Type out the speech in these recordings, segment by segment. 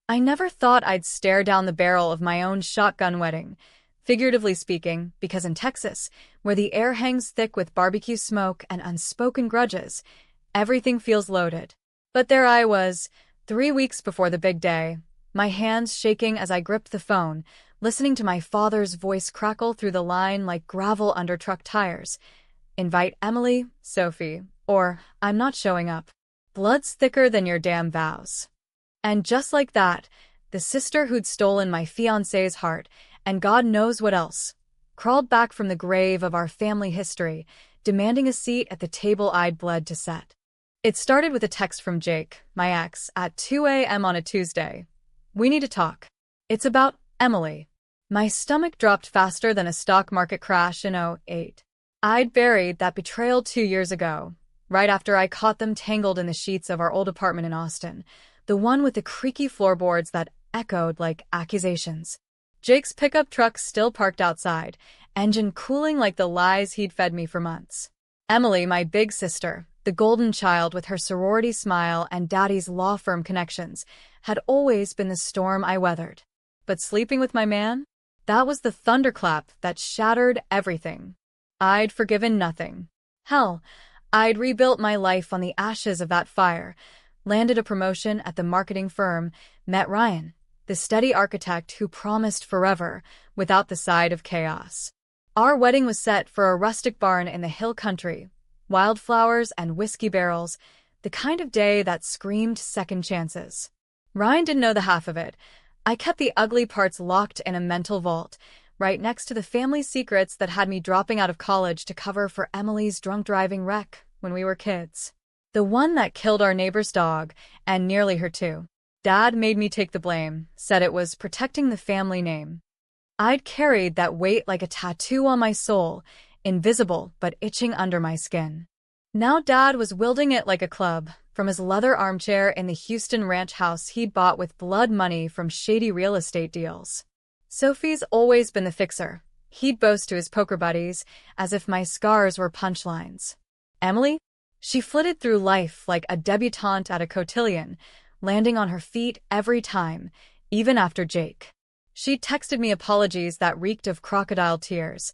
I never thought I'd stare down the barrel of my own shotgun wedding, figuratively speaking, because in Texas, where the air hangs thick with barbecue smoke and unspoken grudges, everything feels loaded. But there I was, 3 weeks before the big day, my hands shaking as I gripped the phone, listening to my father's voice crackle through the line like gravel under truck tires. Invite Emily, Sophie, or I'm not showing up. Blood's thicker than your damn vows. And just like that, the sister who'd stolen my fiancé's heart, and God knows what else, crawled back from the grave of our family history, demanding a seat at the table I'd bled to set. It started with a text from Jake, my ex, at 2 a.m. on a Tuesday. "We need to talk. It's about Emily." My stomach dropped faster than a stock market crash in '08. I'd buried that betrayal 2 years ago, right after I caught them tangled in the sheets of our old apartment in Austin, the one with the creaky floorboards that echoed like accusations. Jake's pickup truck still parked outside, engine cooling like the lies he'd fed me for months. Emily, my big sister, the golden child with her sorority smile and daddy's law firm connections, had always been the storm I weathered. But sleeping with my man? That was the thunderclap that shattered everything. I'd forgiven nothing. Hell, I'd rebuilt my life on the ashes of that fire, landed a promotion at the marketing firm, met Ryan, the steady architect who promised forever without the side of chaos. Our wedding was set for a rustic barn in the hill country, wildflowers and whiskey barrels, the kind of day that screamed second chances. Ryan didn't know the half of it. I kept the ugly parts locked in a mental vault, right next to the family secrets that had me dropping out of college to cover for Emily's drunk driving wreck when we were kids. The one that killed our neighbor's dog, and nearly her too. Dad made me take the blame, said it was protecting the family name. I'd carried that weight like a tattoo on my soul, invisible but itching under my skin. Now Dad was wielding it like a club, from his leather armchair in the Houston ranch house he'd bought with blood money from shady real estate deals. Sophie's always been the fixer, he'd boast to his poker buddies, as if my scars were punchlines. Emily? She flitted through life like a debutante at a cotillion, landing on her feet every time, even after Jake. She'd texted me apologies that reeked of crocodile tears.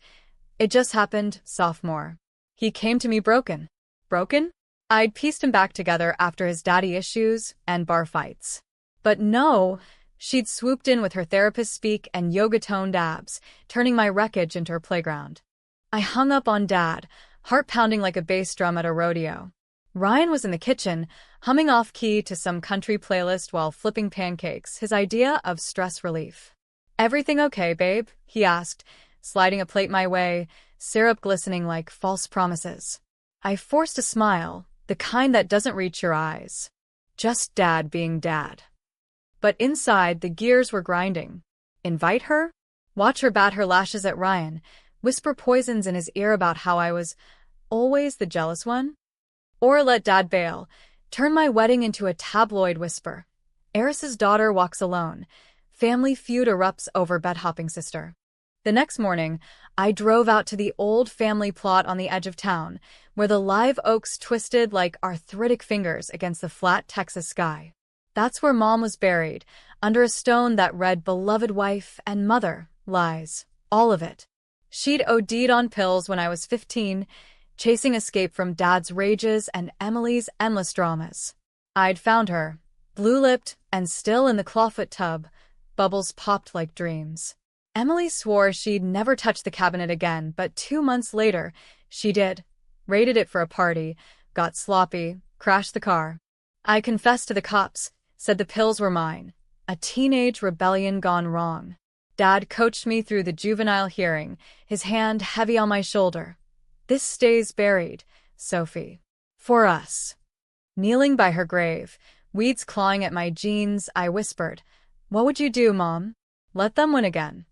It just happened, sophomore. He came to me broken. Broken? I'd pieced him back together after his daddy issues and bar fights. But no, she'd swooped in with her therapist speak and yoga-toned abs, turning my wreckage into her playground. I hung up on Dad, heart pounding like a bass drum at a rodeo. Ryan was in the kitchen, humming off-key to some country playlist while flipping pancakes, his idea of stress relief. "Everything okay, babe?" he asked, sliding a plate my way, syrup glistening like false promises. I forced a smile, the kind that doesn't reach your eyes. Just Dad being Dad. But inside, the gears were grinding. Invite her? Watch her bat her lashes at Ryan, whisper poisons in his ear about how I was always the jealous one? Or let Dad bail, turn my wedding into a tabloid whisper. Heiress's daughter walks alone. Family feud erupts over bed-hopping sister. The next morning, I drove out to the old family plot on the edge of town, where the live oaks twisted like arthritic fingers against the flat Texas sky. That's where Mom was buried, under a stone that read beloved wife and mother, lies, all of it. She'd OD'd on pills when I was 15, chasing escape from Dad's rages and Emily's endless dramas. I'd found her, blue-lipped and still in the clawfoot tub, bubbles popped like dreams. Emily swore she'd never touch the cabinet again, but 2 months later, she did. Raided it for a party, got sloppy, crashed the car. I confessed to the cops, said the pills were mine. A teenage rebellion gone wrong. Dad coached me through the juvenile hearing, his hand heavy on my shoulder. "This stays buried, Sophie. For us." Kneeling by her grave, weeds clawing at my jeans, I whispered, "What would you do, Mom? Let them win again."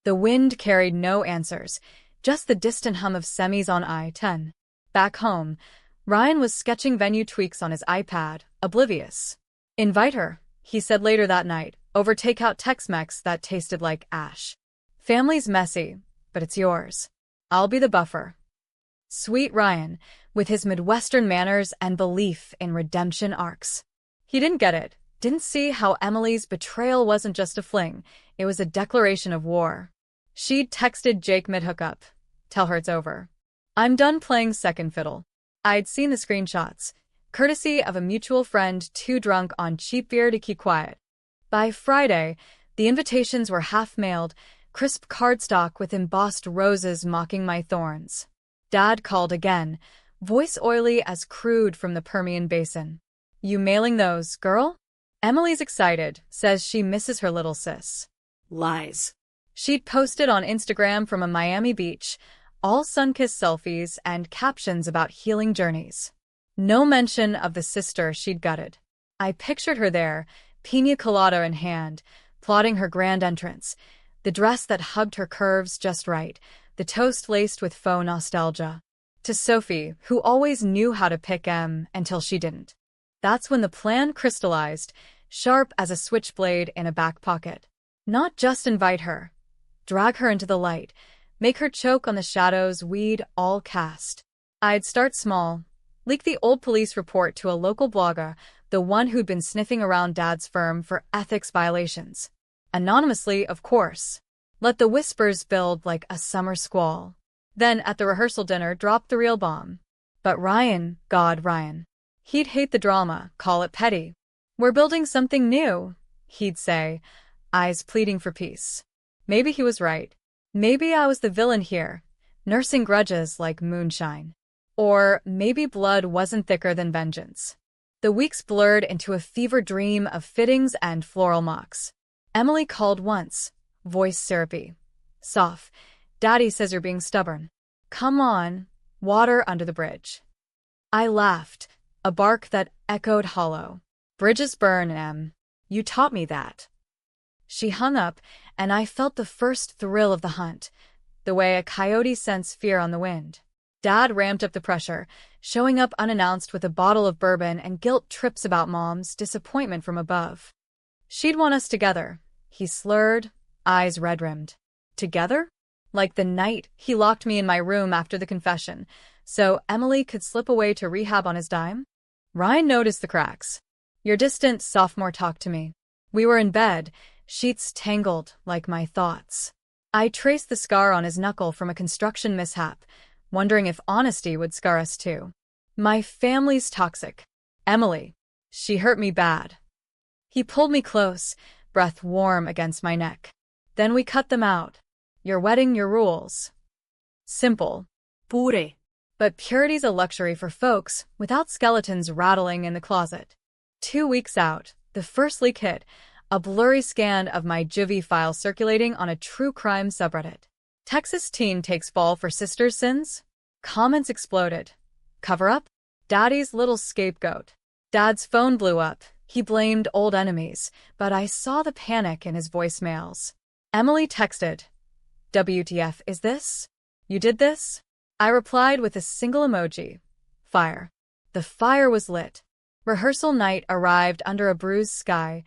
The wind carried no answers, just the distant hum of semis on I-10. Back home, Ryan was sketching venue tweaks on his iPad, oblivious. "Invite her," he said later that night, over takeout Tex-Mex that tasted like ash. "Family's messy, but it's yours. I'll be the buffer." Sweet Ryan, with his Midwestern manners and belief in redemption arcs. He didn't get it. didn't see how Emily's betrayal wasn't just a fling, it was a declaration of war. She'd texted Jake mid-hookup. Tell her it's over. I'm done playing second fiddle. I'd seen the screenshots, courtesy of a mutual friend too drunk on cheap beer to keep quiet. By Friday, the invitations were half-mailed, crisp cardstock with embossed roses mocking my thorns. Dad called again, voice oily as crude from the Permian Basin. You mailing those, girl? Emily's excited, says she misses her little sis. Lies. She'd posted on Instagram from a Miami beach, all sun-kissed selfies and captions about healing journeys. No mention of the sister she'd gutted. I pictured her there, piña colada in hand, plotting her grand entrance, the dress that hugged her curves just right, the toast laced with faux nostalgia. To Sophie, who always knew how to pick until she didn't. That's when the plan crystallized, sharp as a switchblade in a back pocket. Not just invite her. Drag her into the light. Make her choke on the shadows we'd all cast. I'd start small. Leak the old police report to a local blogger, the one who'd been sniffing around Dad's firm for ethics violations. Anonymously, of course. Let the whispers build like a summer squall. Then, at the rehearsal dinner, drop the real bomb. But Ryan, God, Ryan. He'd hate the drama, call it petty. We're building something new, he'd say, eyes pleading for peace. Maybe he was right. Maybe I was the villain here, nursing grudges like moonshine. Or maybe blood wasn't thicker than vengeance. The weeks blurred into a fever dream of fittings and floral mocks. Emily called once, voice syrupy. Soft. Daddy says you're being stubborn. Come on, water under the bridge. I laughed, a bark that echoed hollow. Bridges burn, You taught me that. She hung up, and I felt the first thrill of the hunt, the way a coyote scents fear on the wind. Dad ramped up the pressure, showing up unannounced with a bottle of bourbon and guilt trips about Mom's disappointment from above. She'd want us together, he slurred, eyes red-rimmed. Together? Like the night he locked me in my room after the confession, so Emily could slip away to rehab on his dime? Ryan noticed the cracks. Your distant sophomore talked to me. We were in bed, sheets tangled like my thoughts. I traced the scar on his knuckle from a construction mishap, wondering if honesty would scar us too. My family's toxic. Emily. She hurt me bad. He pulled me close, breath warm against my neck. Then we cut them out. Your wedding, your rules. Simple. Pure. But purity's a luxury for folks without skeletons rattling in the closet. 2 weeks out, the first leak hit, a blurry scan of my juvie file circulating on a true crime subreddit. Texas teen takes fall for sister's sins? Comments exploded. Cover up? Daddy's little scapegoat. Dad's phone blew up. He blamed old enemies, but I saw the panic in his voicemails. Emily texted, WTF is this? You did this? I replied with a single emoji. Fire. The fire was lit. Rehearsal night arrived under a bruised sky,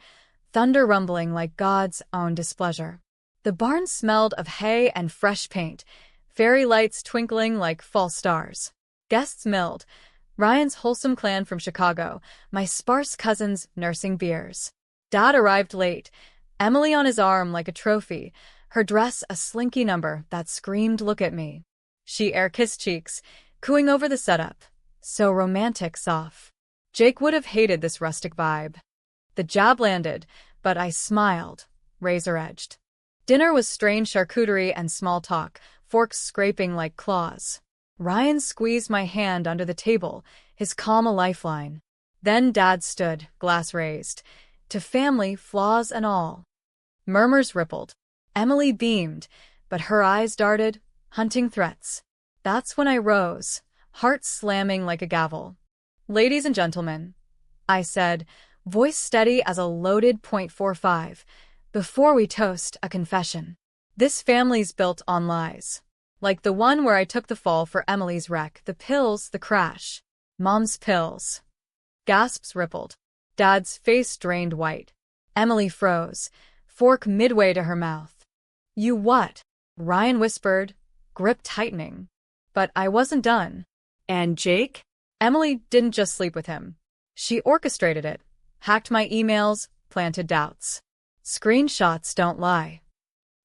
thunder rumbling like God's own displeasure. The barn smelled of hay and fresh paint, fairy lights twinkling like false stars. Guests milled. Ryan's wholesome clan from Chicago, my sparse cousins nursing beers. Dad arrived late, Emily on his arm like a trophy, her dress a slinky number that screamed, look at me. She air-kissed cheeks, cooing over the setup. So romantic, soft. Jake would have hated this rustic vibe. The jab landed, but I smiled, razor-edged. Dinner was strange charcuterie and small talk, forks scraping like claws. Ryan squeezed my hand under the table, his calm a lifeline. Then Dad stood, glass raised, to family, flaws and all. Murmurs rippled. Emily beamed, but her eyes darted, hunting threats. That's when I rose, heart slamming like a gavel. Ladies and gentlemen, I said, voice steady as a loaded .45, before we toast a confession. This family's built on lies. Like the one where I took the fall for Emily's wreck, the pills, the crash. Mom's pills. Gasps rippled. Dad's face drained white. Emily froze, fork midway to her mouth. You what? Ryan whispered, grip tightening. But I wasn't done. And Jake? Emily didn't just sleep with him. She orchestrated it. Hacked my emails, planted doubts. Screenshots don't lie.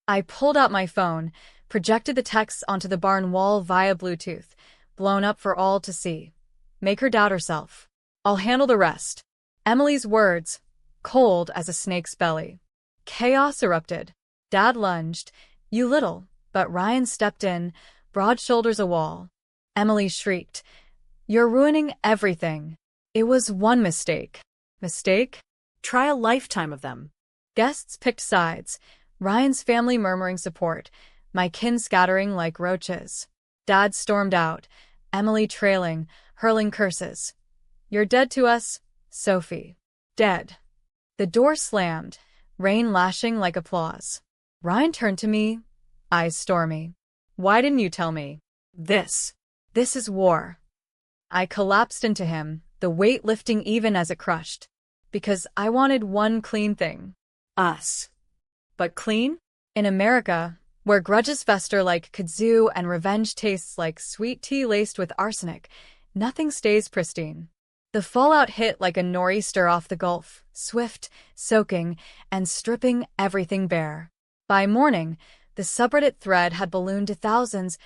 I pulled out my phone, projected the texts onto the barn wall via Bluetooth, blown up for all to see. Make her doubt herself. I'll handle the rest. Emily's words, cold as a snake's belly. Chaos erupted. Dad lunged. You little. But Ryan stepped in, broad shoulders a wall. Emily shrieked. You're ruining everything. It was one mistake. Mistake? Try a lifetime of them. Guests picked sides. Ryan's family murmuring support. My kin scattering like roaches. Dad stormed out. Emily trailing, hurling curses. You're dead to us, Sophie. Dead. The door slammed, rain lashing like applause. Ryan turned to me, eyes stormy. Why didn't you tell me? This is war. I collapsed into him, the weight lifting even as it crushed. Because I wanted one clean thing. Us. But clean? In America, where grudges fester like kudzu and revenge tastes like sweet tea laced with arsenic, nothing stays pristine. The fallout hit like a nor'easter off the Gulf, swift, soaking, and stripping everything bare. By morning, the subreddit thread had ballooned to thousands,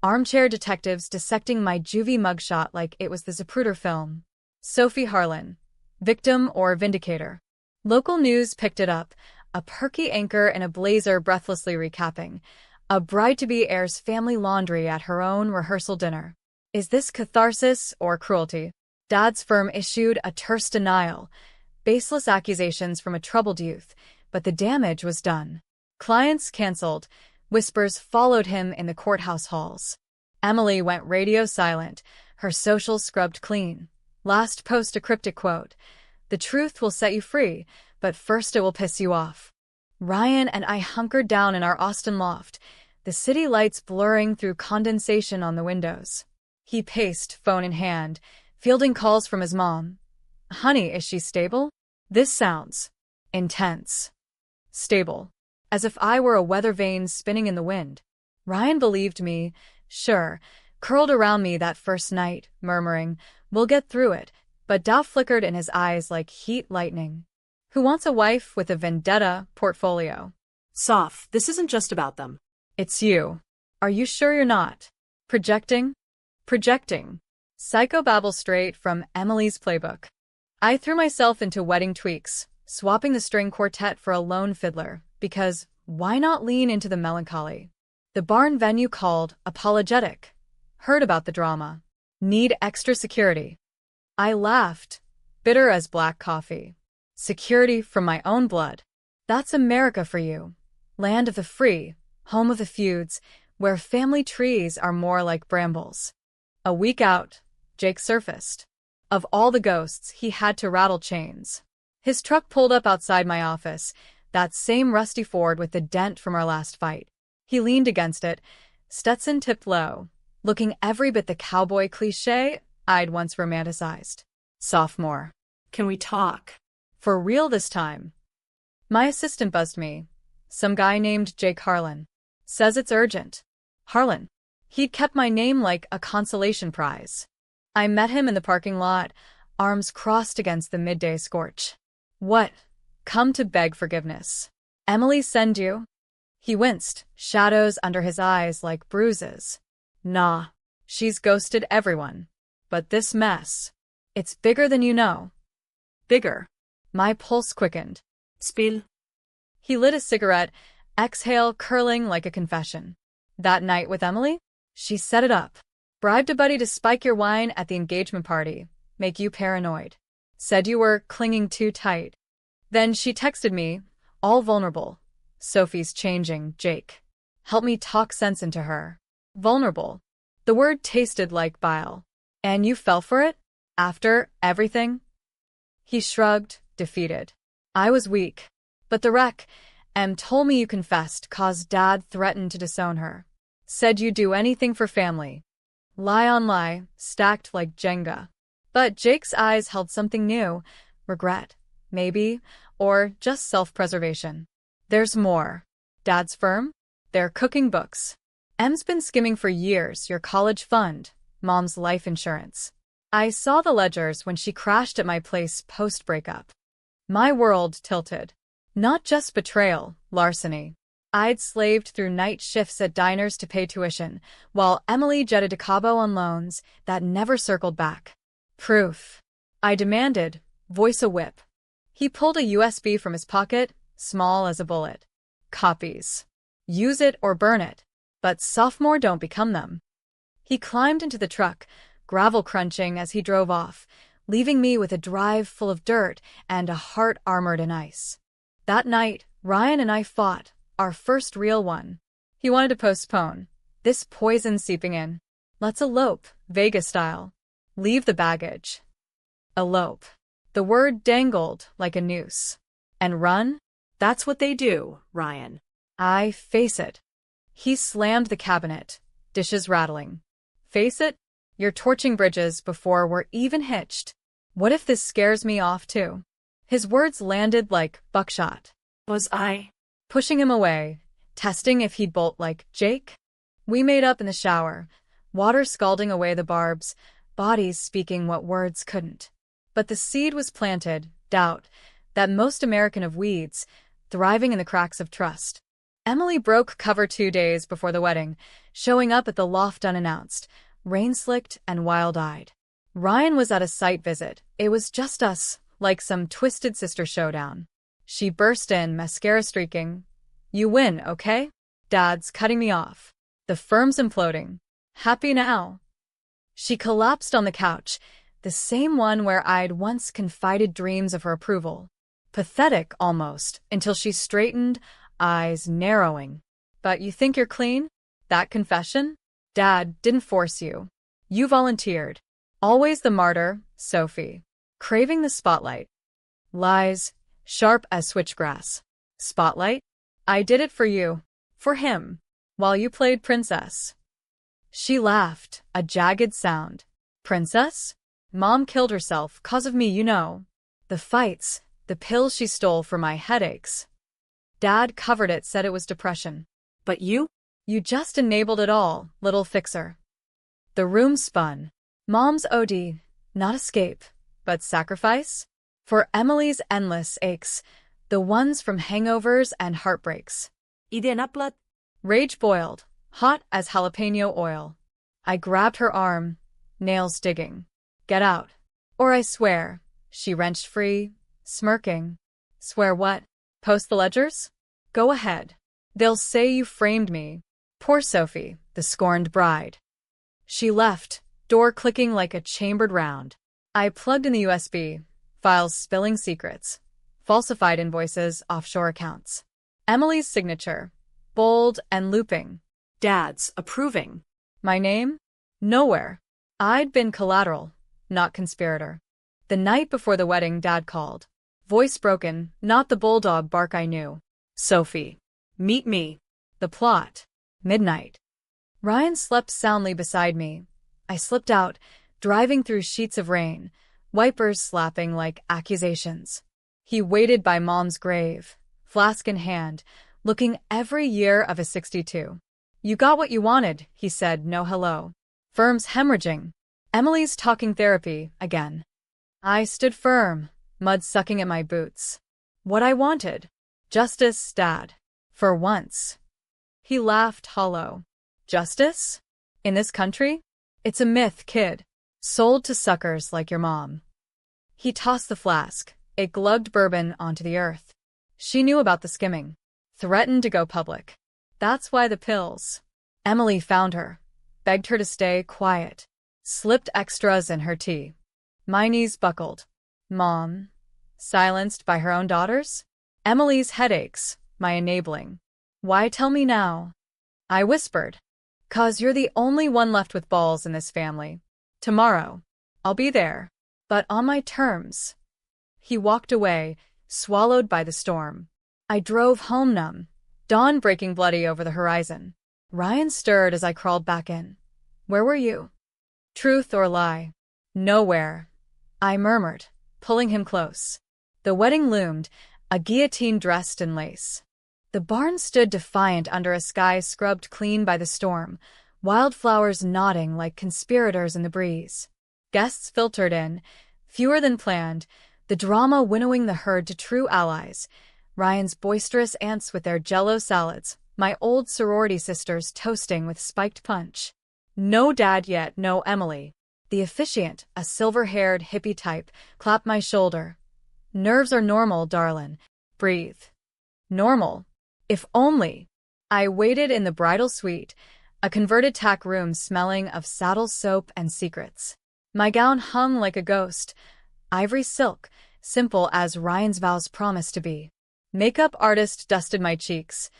armchair detectives dissecting my juvie mugshot like it was the Zapruder film. Sophie Harlan. Victim or vindicator? Local news picked it up, a perky anchor in a blazer breathlessly recapping. A bride-to-be airs family laundry at her own rehearsal dinner. Is this catharsis or cruelty? Dad's firm issued a terse denial. Baseless accusations from a troubled youth, but the damage was done. Clients canceled. Whispers followed him in the courthouse halls. Emily went radio silent, her socials scrubbed clean. Last post a cryptic quote. The truth will set you free, but first it will piss you off. Ryan and I hunkered down in our Austin loft, the city lights blurring through condensation on the windows. He paced, phone in hand, fielding calls from his mom. Honey, is she stable? This sounds intense. Stable. As if I were a weather vane spinning in the wind. Ryan believed me, sure, curled around me that first night, murmuring, we'll get through it, but doubt flickered in his eyes like heat lightning. Who wants a wife with a vendetta portfolio? Soph, this isn't just about them. It's you. Are you sure you're not? Projecting? Projecting. Psychobabble straight from Emily's playbook. I threw myself into wedding tweaks, swapping the string quartet for a lone fiddler, because why not lean into the melancholy? The barn venue called apologetic. Heard about the drama. Need extra security. I laughed, bitter as black coffee. Security from my own blood. That's America for you. Land of the free, home of the feuds, where family trees are more like brambles. A week out, Jake surfaced. Of all the ghosts, he had to rattle chains. His truck pulled up outside my office, that same rusty Ford with the dent from our last fight. He leaned against it, Stetson tipped low, looking every bit the cowboy cliché I'd once romanticized. Sophomore. Can we talk? For real this time. My assistant buzzed me. Some guy named Jake Harlan. Says it's urgent. Harlan. He'd kept my name like a consolation prize. I met him in the parking lot, arms crossed against the midday scorch. What? Come to beg forgiveness. Emily send you? He winced, shadows under his eyes like bruises. Nah. She's ghosted everyone. But this mess. It's bigger than you know. Bigger. My pulse quickened. Spill. He lit a cigarette, exhale curling like a confession. That night with Emily? She set it up. Bribed a buddy to spike your wine at the engagement party, make you paranoid. Said you were clinging too tight. Then she texted me, all vulnerable. Sophie's changing, Jake. Help me talk sense into her. Vulnerable. The word tasted like bile. And you fell for it? After everything? He shrugged, defeated. I was weak. But the wreck, Em told me you confessed, caused Dad threatened to disown her. Said you'd do anything for family. Lie on lie, stacked like Jenga. But Jake's eyes held something new. Regret, maybe, or just self-preservation. There's more. Dad's firm? They're cooking books. Em's been skimming for years, your college fund, Mom's life insurance. I saw the ledgers when she crashed at my place post-breakup. My world tilted. Not just betrayal, larceny. I'd slaved through night shifts at diners to pay tuition, while Emily jetted to Cabo on loans that never circled back. Proof. I demanded, voice a whip. He pulled a USB from his pocket, small as a bullet. Copies. Use it or burn it. But sophomore don't become them. He climbed into the truck, gravel crunching as he drove off, leaving me with a drive full of dirt and a heart armored in ice. That night, Ryan and I fought, our first real one. He wanted to postpone. This poison seeping in. Let's elope, Vegas style. Leave the baggage. Elope. The word dangled like a noose. And run? That's what they do, Ryan. I face it. He slammed the cabinet, dishes rattling. Face it? You're torching bridges before we're even hitched. What if this scares me off too? His words landed like buckshot. Was I? Pushing him away, testing if he'd bolt like Jake. We made up in the shower, water scalding away the barbs, bodies speaking what words couldn't. But the seed was planted, doubt, that most American of weeds, thriving in the cracks of trust. Emily broke cover 2 days before the wedding, showing up at the loft unannounced, rain-slicked and wild-eyed. Ryan was at a site visit. It was just us, like some twisted sister showdown. She burst in, mascara streaking. You win, okay? Dad's cutting me off. The firm's imploding. Happy now? She collapsed on the couch, the same one where I'd once confided dreams of her approval. Pathetic, almost, until she straightened, eyes narrowing. But you think you're clean? That confession? Dad didn't force you. You volunteered. Always the martyr, Sophie. Craving the spotlight. Lies, sharp as switchgrass. Spotlight? I did it for you. For him. While you played princess. She laughed, a jagged sound. Princess? Mom killed herself 'cause of me, you know. The fights, the pills she stole for my headaches. Dad covered it, said it was depression. But you? You just enabled it all, little fixer. The room spun. Mom's OD, not escape, but sacrifice? For Emily's endless aches, the ones from hangovers and heartbreaks. Idianaplat? Rage boiled, hot as jalapeno oil. I grabbed her arm, nails digging. Get out. Or I swear. She wrenched free, smirking. Swear what? Post the ledgers? Go ahead. They'll say you framed me. Poor Sophie, the scorned bride. She left, door clicking like a chambered round. I plugged in the USB, files spilling secrets, falsified invoices, offshore accounts. Emily's signature, bold and looping. Dad's approving. My name? Nowhere. I'd been collateral, not conspirator. The night before the wedding, Dad called. Voice broken, not the bulldog bark I knew. Sophie. Meet me. The plot. Midnight. Ryan slept soundly beside me. I slipped out, driving through sheets of rain, wipers slapping like accusations. He waited by Mom's grave, flask in hand, looking every year of a 62. You got what you wanted, he said, no hello. Firm's hemorrhaging. Emily's talking therapy, again. I stood firm, mud sucking at my boots. What I wanted. Justice, Dad. For once. He laughed hollow. Justice? In this country? It's a myth, kid. Sold to suckers like your mom. He tossed the flask. It glugged bourbon onto the earth. She knew about the skimming. Threatened to go public. That's why the pills. Emily found her. Begged her to stay quiet. Slipped extras in her tea. My knees buckled. Mom? Silenced by her own daughters? Emily's headaches, my enabling. Why tell me now? I whispered. 'Cause you're the only one left with balls in this family. Tomorrow. I'll be there. But on my terms. He walked away, swallowed by the storm. I drove home numb, dawn breaking bloody over the horizon. Ryan stirred as I crawled back in. Where were you? Truth or lie? Nowhere. I murmured, pulling him close. The wedding loomed, a guillotine dressed in lace. The barn stood defiant under a sky scrubbed clean by the storm, wildflowers nodding like conspirators in the breeze. Guests filtered in, fewer than planned, The drama winnowing the herd to true allies. Ryan's boisterous aunts with their jello salads, my old sorority sisters toasting with spiked punch. No dad yet, no Emily. The officiant, a silver-haired hippie type, clapped my shoulder. Nerves are normal, darlin'. Breathe. Normal. If only. I waited in the bridal suite, a converted tack room smelling of saddle soap and secrets. My gown hung like a ghost, ivory silk, simple as Ryan's vows promised to be. Makeup artist dusted my cheeks.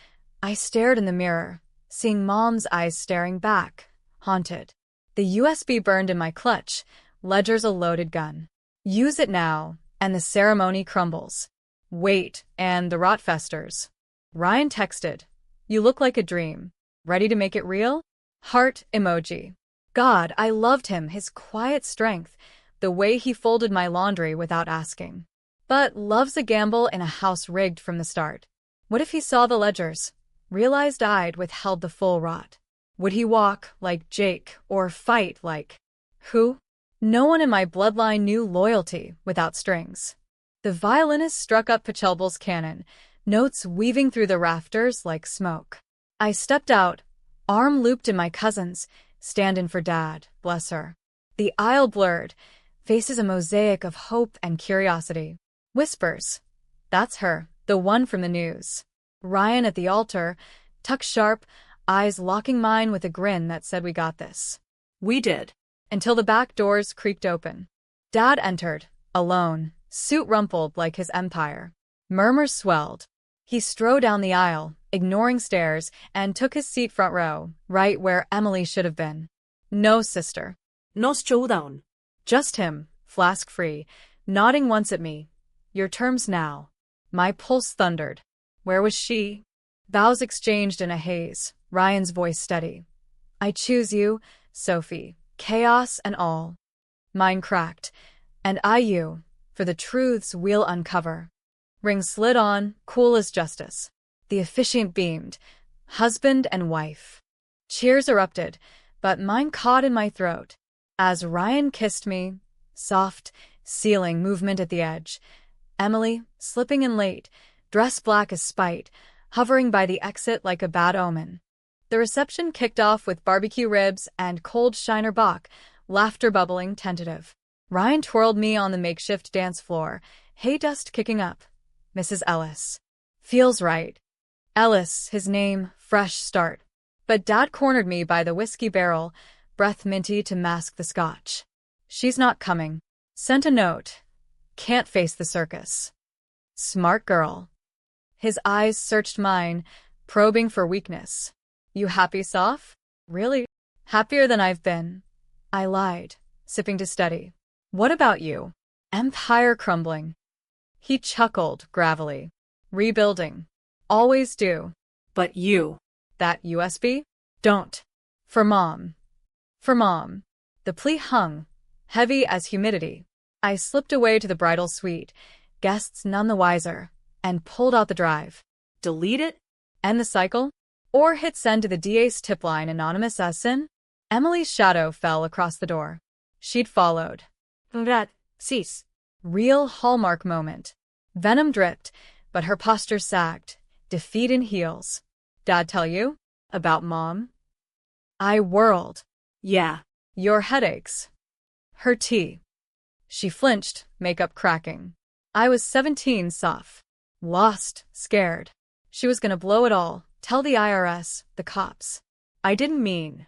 I stared in the mirror, seeing Mom's eyes staring back, haunted. The USB burned in my clutch, ledger's a loaded gun. Use it now, and the ceremony crumbles. Wait, and the rot festers. Ryan texted, "You look like a dream. Ready to make it real?" Heart emoji. God, I loved him, his quiet strength, the way he folded my laundry without asking. But love's a gamble in a house rigged from the start. What if he saw the ledgers, realized I'd withheld the full rot? Would he walk like Jake or fight like who? No one in my bloodline knew loyalty without strings. The violinist struck up Pachelbel's canon, notes weaving through the rafters like smoke. I stepped out, arm looped in my cousin's, stand-in for Dad, bless her. The aisle blurred, faces a mosaic of hope and curiosity. Whispers. That's her, the one from the news. Ryan at the altar, tucked sharp, eyes locking mine with a grin that said we got this. We did. Until the back doors creaked open. Dad entered, alone, suit rumpled like his empire. Murmurs swelled. He strode down the aisle, ignoring stares, and took his seat front row, right where Emily should have been. No, sister. No showdown. Just him, flask-free, nodding once at me. Your terms now. My pulse thundered. Where was she? Bows exchanged in a haze, Ryan's voice steady. I choose you, Sophie, chaos and all. Mine cracked, and I you, for the truths we'll uncover. Ring slid on, cool as justice. The officiant beamed, husband and wife. Cheers erupted, but mine caught in my throat. As Ryan kissed me, soft, sealing movement at the edge. Emily, slipping in late, dress black as spite, hovering by the exit like a bad omen. The reception kicked off with barbecue ribs and cold Shiner Bock, laughter bubbling tentative. Ryan twirled me on the makeshift dance floor, hay dust kicking up. Mrs. Ellis. Feels right. Ellis, his name, fresh start. But Dad cornered me by the whiskey barrel, breath minty to mask the scotch. She's not coming. Sent a note. Can't face the circus. Smart girl. His eyes searched mine, probing for weakness. You happy, Soph? Really? Happier than I've been. I lied, sipping to steady. What about you? Empire crumbling. He chuckled gravelly. Rebuilding. Always do. But you. That USB? Don't. For Mom. For Mom. The plea hung, heavy as humidity. I slipped away to the bridal suite, guests none the wiser, and pulled out the drive. Delete it? End the cycle? Or hit send to the DA's tip line anonymous as sin? Emily's shadow fell across the door. She'd followed. Rat. Cease. Real hallmark moment. Venom dripped, but her posture sagged, defeat in heels. Dad tell you? About Mom? I whirled. Yeah. Your headaches. Her tea. She flinched, makeup cracking. I was 17, Soph. Lost, scared. She was gonna blow it all, tell the IRS, the cops. I didn't mean.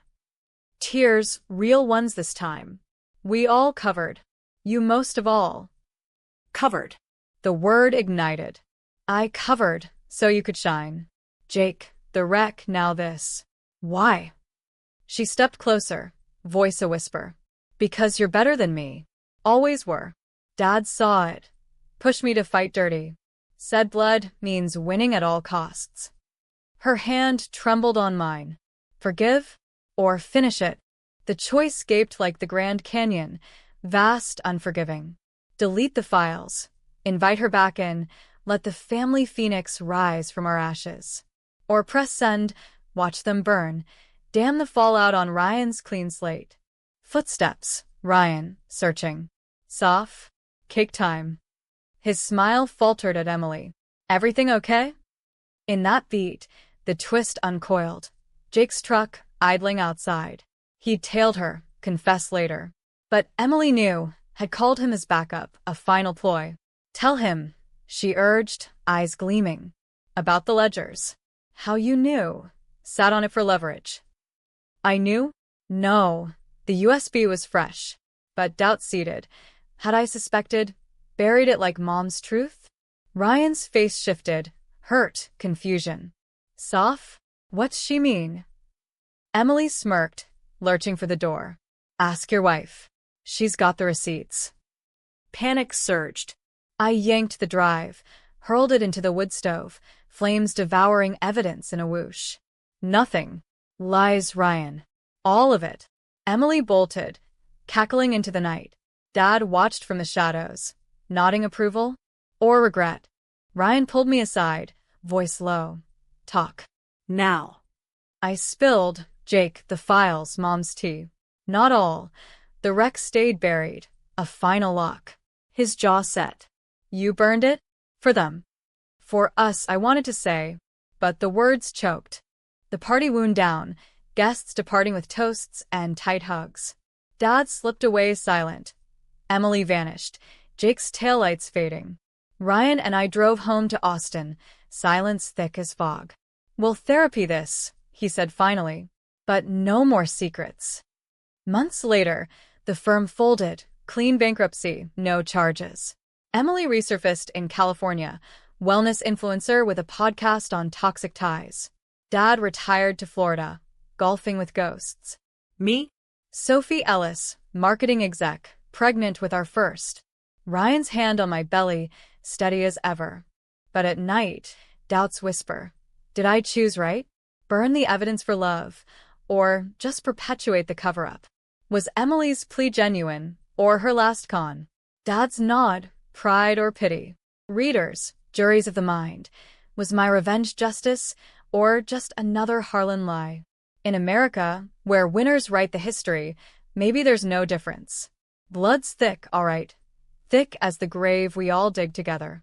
Tears, real ones this time. We all covered. You most of all. Covered. The word ignited. I covered, so you could shine. Jake, the wreck, now this. Why? She stepped closer, voice a whisper. Because you're better than me. Always were. Dad saw it. Pushed me to fight dirty. Said blood means winning at all costs. Her hand trembled on mine. Forgive? Or finish it? The choice gaped like the Grand Canyon, vast, unforgiving. Delete the files. Invite her back in. Let the family phoenix rise from our ashes. Or press send, watch them burn. Damn the fallout on Ryan's clean slate. Footsteps. Ryan, searching. Soph. Cake time. His smile faltered at Emily. Everything okay? In that beat, the twist uncoiled. Jake's truck, idling outside. He'd tailed her, confessed later. But Emily knew, had called him as backup, a final ploy. Tell him, she urged, eyes gleaming. About the ledgers. How you knew? Sat on it for leverage. I knew? No. The USB was fresh. But doubt seated. Had I suspected? Buried it like Mom's truth? Ryan's face shifted. Hurt, confusion. Soph? What's she mean? Emily smirked, lurching for the door. Ask your wife. She's got the receipts. Panic surged. I yanked the drive, hurled it into the wood stove, flames devouring evidence in a whoosh. Nothing. Lies, Ryan. All of it. Emily bolted, cackling into the night. Dad watched from the shadows, nodding approval or regret. Ryan pulled me aside, voice low. Talk. Now. I spilled, Jake, the files, Mom's tea. Not all. The wreck stayed buried. A final lock. His jaw set. You burned it? For them. For us, I wanted to say, but the words choked. The party wound down, guests departing with toasts and tight hugs. Dad slipped away silent. Emily vanished, Jake's taillights fading. Ryan and I drove home to Austin, silence thick as fog. We'll therapy this, he said finally, but no more secrets. Months later, the firm folded, clean bankruptcy, no charges. Emily resurfaced in California, wellness influencer with a podcast on toxic ties. Dad retired to Florida, golfing with ghosts. Me? Sophie Ellis, marketing exec, pregnant with our first. Ryan's hand on my belly, steady as ever. But at night, doubts whisper. Did I choose right? Burn the evidence for love, or just perpetuate the cover-up? Was Emily's plea genuine, or her last con? Dad's nod, pride or pity? Readers, juries of the mind. Was my revenge justice, or just another Harlan lie? In America, where winners write the history, maybe there's no difference. Blood's thick, all right. Thick as the grave we all dig together.